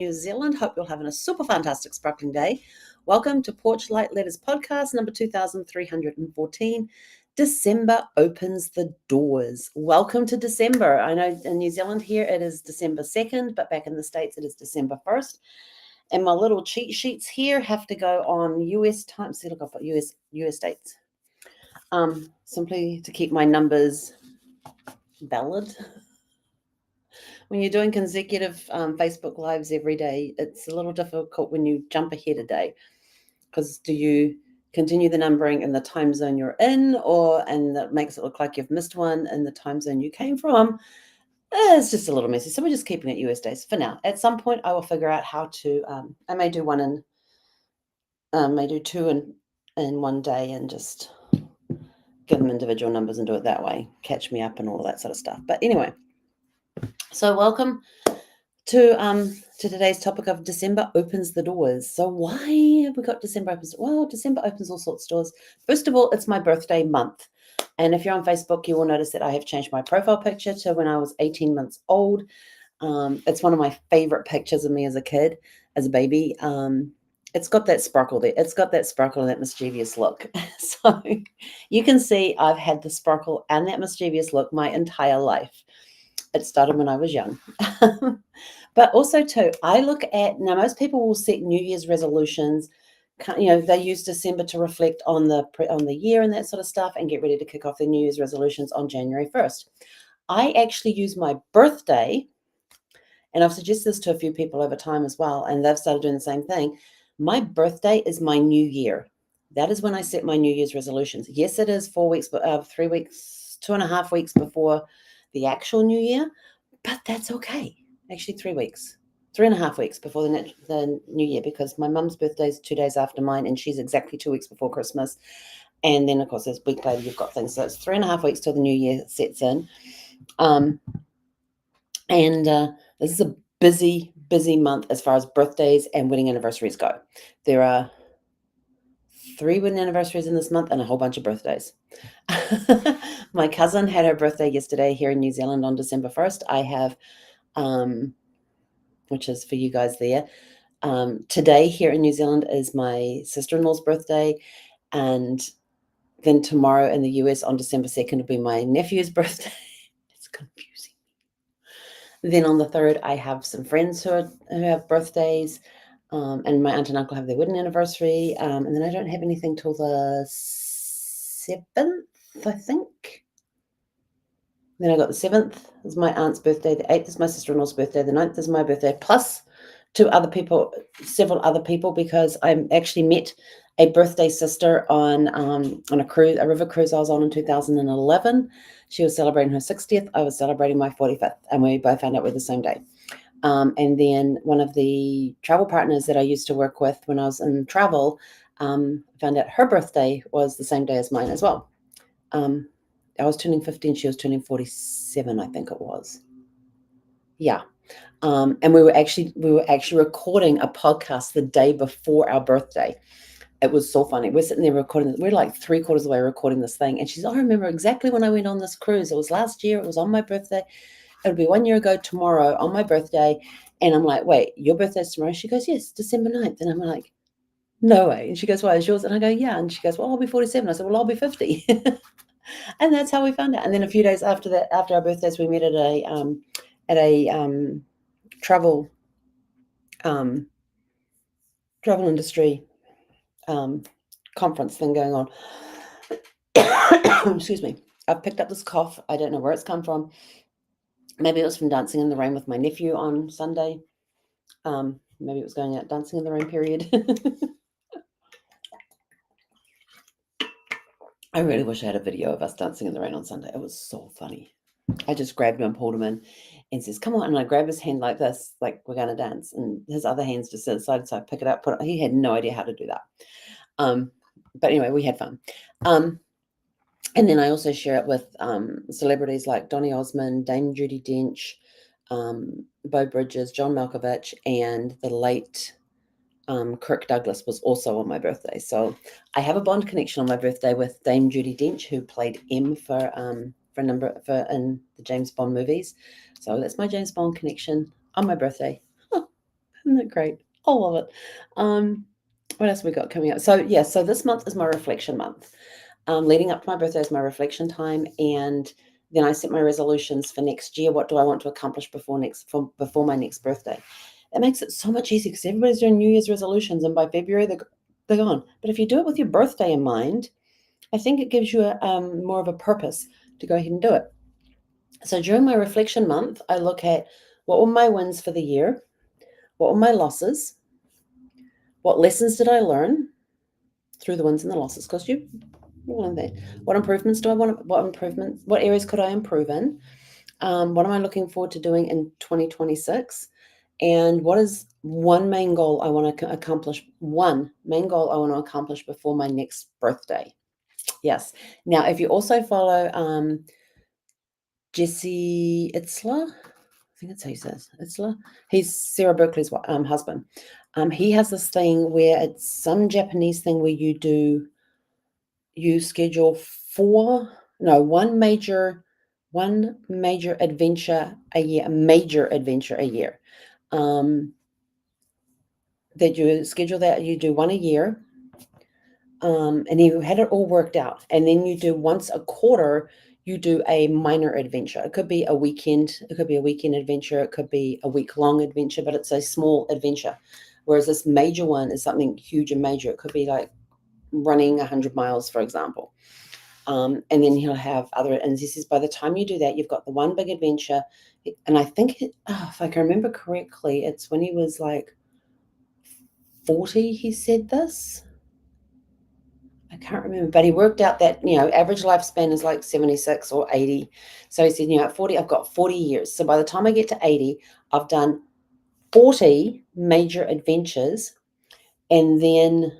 New Zealand. Hope you're having a super fantastic sparkling day. Welcome to Porch Light Letters podcast number 2314. December opens the doors. Welcome to December. I know in New Zealand here it is December 2nd, but back in the States it is December 1st. And my little cheat sheets here have to go on US time. See, look, I've got US dates. Simply to keep my numbers valid. When you're doing consecutive Facebook Lives every day, it's a little difficult when you jump ahead a day, because do you continue the numbering in the time zone you're in, and that makes it look like you've missed one in the time zone you came from? It's just a little messy. So we're just keeping it US days for now. At some point, I will figure out how to. I may do one may do two in one day and just give them individual numbers and do it that way. Catch me up and all that sort of stuff. But anyway. So welcome to today's topic of December opens the doors. So why have we got December opens? Well, December opens all sorts of doors. First of all, it's my birthday month. And if you're on Facebook, you will notice that I have changed my profile picture to when I was 18 months old. It's one of my favorite pictures of me as a kid, as a baby. It's got that sparkle there. It's got that sparkle and that mischievous look. So you can see I've had the sparkle and that mischievous look my entire life. It started when I was young. But also too, I look at, now most people will set New Year's resolutions. They use December to reflect on the year and that sort of stuff and get ready to kick off their New Year's resolutions on January 1st. I actually use my birthday, and I've suggested this to a few people over time as well, and they've started doing the same thing. My birthday is my new year. That is when I set my New Year's resolutions. Yes, it is 4 weeks, 3 weeks, 2.5 weeks before the actual new year, but that's okay. Actually 3 weeks, 3.5 weeks before the new year, because my mum's birthday is 2 days after mine, and she's exactly 2 weeks before Christmas. And then of course there's a week later you've got things. So it's 3.5 weeks till the new year sets in. This is a busy month as far as birthdays and wedding anniversaries go. There are 3 wedding anniversaries in this month and a whole bunch of birthdays. My cousin had her birthday yesterday here in New Zealand on December 1st. I have, which is for you guys there. Today here in New Zealand is my sister-in-law's birthday, and then tomorrow in the US on December 2nd will be my nephew's birthday. It's confusing. Then on the 3rd, I have some friends who have birthdays, and my aunt and uncle have their wedding anniversary, and then I don't have anything till the 7th, I think. Then I got the 7th is my aunt's birthday, the 8th is my sister-in-law's birthday, the 9th is my birthday, plus several other people, because I actually met a birthday sister on a river cruise I was on in 2011. She was celebrating her 60th. I was celebrating my 45th, and we both found out we're the same day. And then one of the travel partners that I used to work with when I was in travel found out her birthday was the same day as mine as well. I was turning 50 and she was turning 47, I think it was. Yeah. And we were actually recording a podcast the day before our birthday. It was so funny. We're sitting there recording. We're like 3/4 of the way recording this thing. And she's, I remember exactly when I went on this cruise. It was last year. It was on my birthday. It'll be 1 year ago tomorrow on my birthday. And I'm like, wait, your birthday's tomorrow? She goes, yes, December 9th. And I'm like, no way. And she goes, why, is yours? And I go, yeah. And she goes, well, I'll be 47. I said, well, I'll be 50. And that's how we found out. And then a few days after that, after our birthdays, we met at a travel industry conference thing going on. Excuse me. I've picked up this cough. I don't know where it's come from. Maybe it was from dancing in the rain with my nephew on Sunday. Maybe it was going out dancing in the rain period. I really wish I had a video of us dancing in the rain on Sunday. It was so funny. I just grabbed him and pulled him in and says, come on. And I grab his hand like this, like we're going to dance. And his other hand's just aside. So I pick it up, put it. He had no idea how to do that. But anyway, we had fun. And then I also share it with celebrities like Donny Osmond, Dame Judi Dench, Beau Bridges, John Malkovich, and the late Kirk Douglas was also on my birthday. So I have a Bond connection on my birthday with Dame Judi Dench, who played M in the James Bond movies. So that's my James Bond connection on my birthday. Isn't that great? I love it. What else have we got coming up? So yeah, so this month is my reflection month. Leading up to my birthday is my reflection time, and then I set my resolutions for next year. What do I want to accomplish before my next birthday? It makes it so much easier because everybody's doing New Year's resolutions, and by February they're gone. But if you do it with your birthday in mind, I think it gives you more of a purpose to go ahead and do it. So during my reflection month, I look at what were my wins for the year, what were my losses, what lessons did I learn through the wins and the losses? Because you want that. What improvements do I want? What improvements? What areas could I improve in? What am I looking forward to doing in 2026? And what is one main goal I want to accomplish? One main goal I want to accomplish before my next birthday. Yes. Now, if you also follow Jesse Itzler, I think that's how he says Itzler. He's Sarah Berkeley's husband. He has this thing where it's some Japanese thing where you schedule one major adventure a year, that you schedule that you do one a year. And you had it all worked out. And then you do once a quarter, you do a minor adventure. It could be a weekend, adventure, it could be a week-long adventure, but it's a small adventure. Whereas this major one is something huge and major. It could be like running 100 miles, for example. And then he'll have other, and he says by the time you do that, you've got the one big adventure. And I think, if I can remember correctly, it's when he was like 40, he said this. I can't remember, but he worked out that, average lifespan is like 76 or 80. So he said, at 40, I've got 40 years. So by the time I get to 80, I've done 40 major adventures and then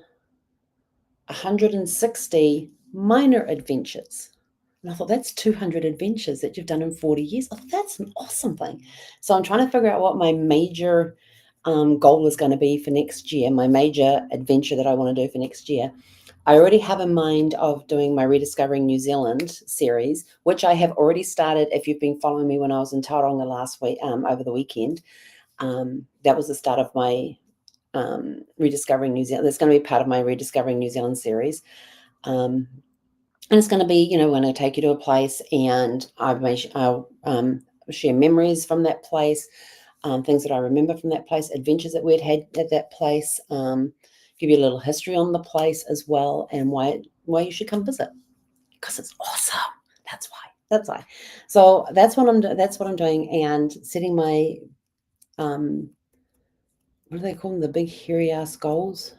160 minor adventures. And I thought, that's 200 adventures that you've done in 40 years. I thought, that's an awesome thing. So I'm trying to figure out what my major goal is going to be for next year, my major adventure that I want to do for next year. I already have in mind of doing my Rediscovering New Zealand series, which I have already started. If you've been following me when I was in Tauranga last week, over the weekend, that was the start of my Rediscovering New Zealand. That's going to be part of my Rediscovering New Zealand series. And it's going to be, when I take you to a place and I'll share memories from that place, things that I remember from that place, adventures that we'd had at that place, give you a little history on the place as well, and why you should come visit, because it's awesome. That's why. So that's what I'm doing, and setting my what do they call them? The big hairy ass goals.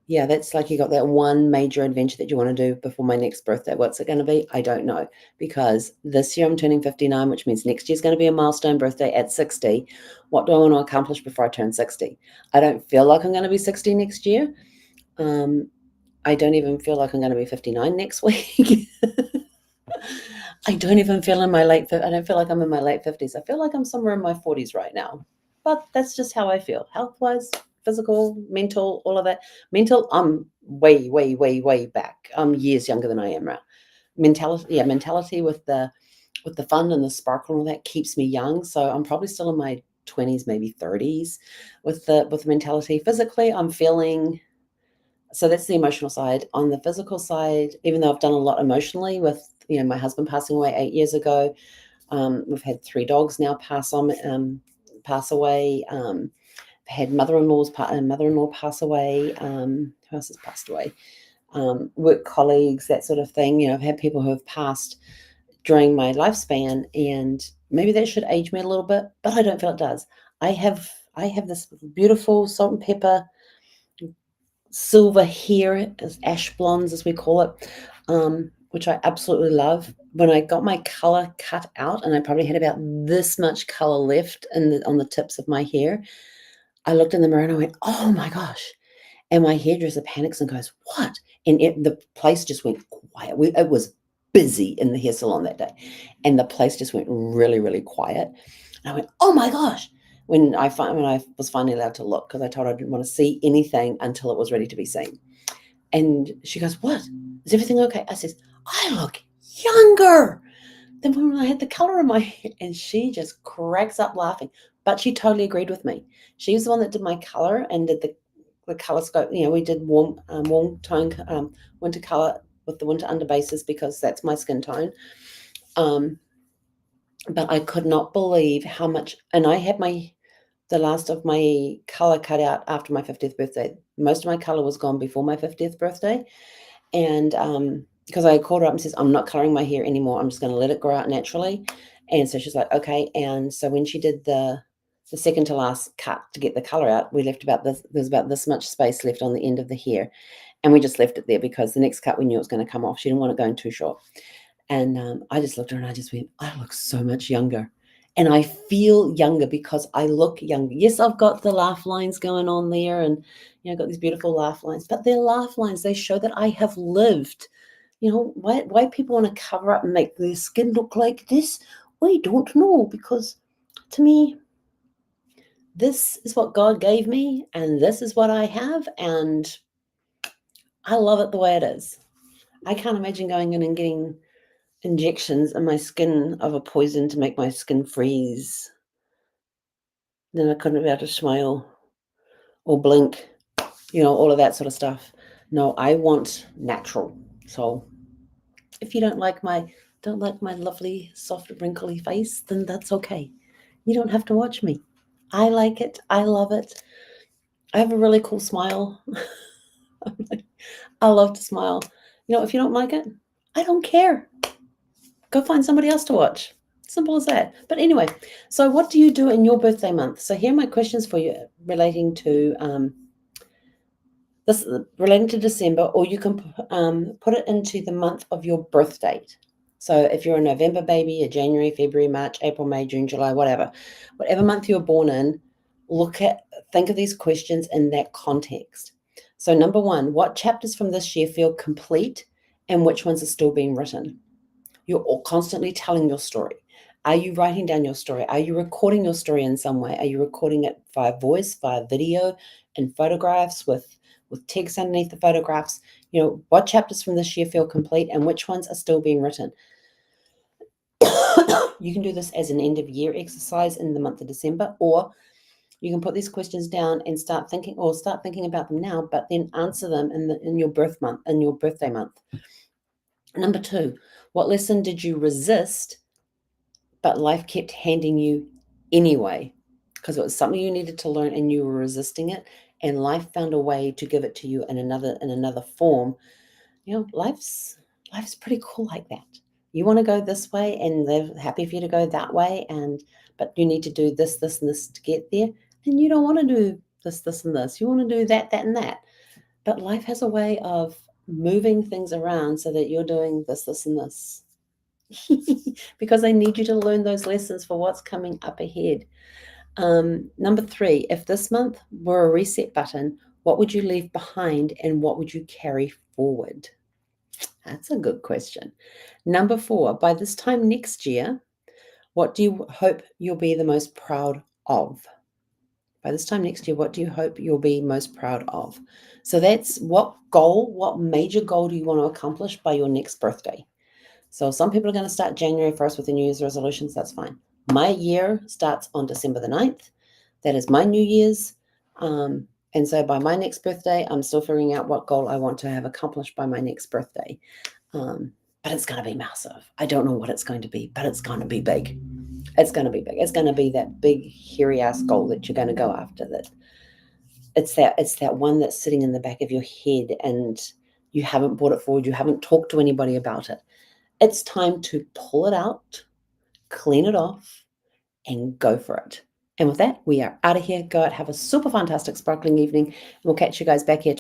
Yeah, that's like you got that one major adventure that you want to do before my next birthday. What's it going to be? I don't know, because this year I'm turning 59, which means next year's going to be a milestone birthday at 60. What do I want to accomplish before I turn 60? I don't feel like I'm going to be 60 next year. I don't even feel like I'm going to be 59 next week. I don't even feel I don't feel like I'm in my late 50s. I feel like I'm somewhere in my 40s right now. But that's just how I feel. Health-wise, physical, mental, all of that. Mental, I'm way, way, way, way back. I'm years younger than I am now. Mentality with the fun and the sparkle and all that keeps me young. So I'm probably still in my 20s, maybe 30s with the mentality. Physically, I'm feeling. So that's the emotional side. On the physical side, even though I've done a lot emotionally with, my husband passing away 8 years ago, we've had 3 dogs now pass away. Had mother-in-law pass away. Who else has passed away? Work colleagues, that sort of thing. I've had people who have passed during my lifespan, and maybe that should age me a little bit, but I don't feel it does. I have this beautiful salt and pepper silver hair, ash blondes as we call it, which I absolutely love. When I got my color cut out, and I probably had about this much color left on the tips of my hair, I looked in the mirror and I went, oh my gosh. And my hairdresser panics and goes, what? And the place just went quiet. It was busy in the hair salon that day, and the place just went really, really quiet. And I went, oh my gosh. When I was finally allowed to look, because I told her I didn't want to see anything until it was ready to be seen. And she goes, what? Is everything okay? I says, I look younger than when I had the color in my hair. And she just cracks up laughing. but she totally agreed with me. She was the one that did my color and did the color scope. We did warm tone winter color with the winter underbases because that's my skin tone. But I could not believe how much, and I had the last of my color cut out after my 50th birthday. Most of my color was gone before my 50th birthday. And because I called her up and says, I'm not coloring my hair anymore. I'm just going to let it grow out naturally. And so she's like, okay. And so when she did the second to last cut to get the color out, we left about this, there's about this much space left on the end of the hair. And we just left it there because the next cut we knew it was going to come off. She didn't want it going too short. And I just looked at her and I just went, I look so much younger. And I feel younger because I look younger. Yes, I've got the laugh lines going on there and, I've got these beautiful laugh lines, but they're laugh lines. They show that I have lived. Why people want to cover up and make their skin look like this? We don't know, because to me, this is what God gave me and this is what I have. And I love it the way it is. I can't imagine going in and getting injections in my skin of a poison to make my skin freeze. Then I couldn't be able to smile or blink, all of that sort of stuff. No, I want natural. So if you don't like my lovely, soft, wrinkly face, then that's okay. You don't have to watch me. I like it. I love it. I have a really cool smile. I love to smile. If you don't like it, I don't care. Go find somebody else to watch. Simple as that. But anyway, so what do you do in your birthday month? So here are my questions for you relating to December, or you can put it into the month of your birth date. So if you're a November baby, a January, February, March, April, May, June, July, whatever month you're born in, think of these questions in that context. So number one, what chapters from this year feel complete and which ones are still being written? You're all constantly telling your story. Are you writing down your story? Are you recording your story in some way? Are you recording it via voice, via video, and photographs with text underneath the photographs? What chapters from this year feel complete and which ones are still being written? You can do this as an end of year exercise in the month of December, or you can put these questions down and start thinking about them now, but then answer them in your birth month, in your birthday month. Number two, what lesson did you resist, but life kept handing you anyway? Because it was something you needed to learn and you were resisting it, and life found a way to give it to you in another form. Life's pretty cool like that. You want to go this way and they're happy for you to go that way, but you need to do this, and this to get there. And you don't want to do this, and this. You want to do that, and that. But life has a way of moving things around so that you're doing this, and this. Because they need you to learn those lessons for what's coming up ahead. Number three, if this month were a reset button, what would you leave behind and what would you carry forward? That's a good question. Number four, by this time next year, what do you hope you'll be the most proud of? By this time next year, what do you hope you'll be most proud of? So that's what major goal do you want to accomplish by your next birthday? So some people are going to start January 1st with the New Year's resolutions. That's fine. My year starts on December the 9th. That is my New Year's. And so by my next birthday, I'm still figuring out what goal I want to have accomplished by my next birthday. But it's going to be massive. I don't know what it's going to be, but it's going to be big. It's going to be big. It's going to be that big, hairy ass goal that you're going to go after. It's that one that's sitting in the back of your head and you haven't brought it forward. You haven't talked to anybody about it. It's time to pull it out, clean it off, and go for it. And with that, we are out of here. Go out, have a super fantastic, sparkling evening. And we'll catch you guys back here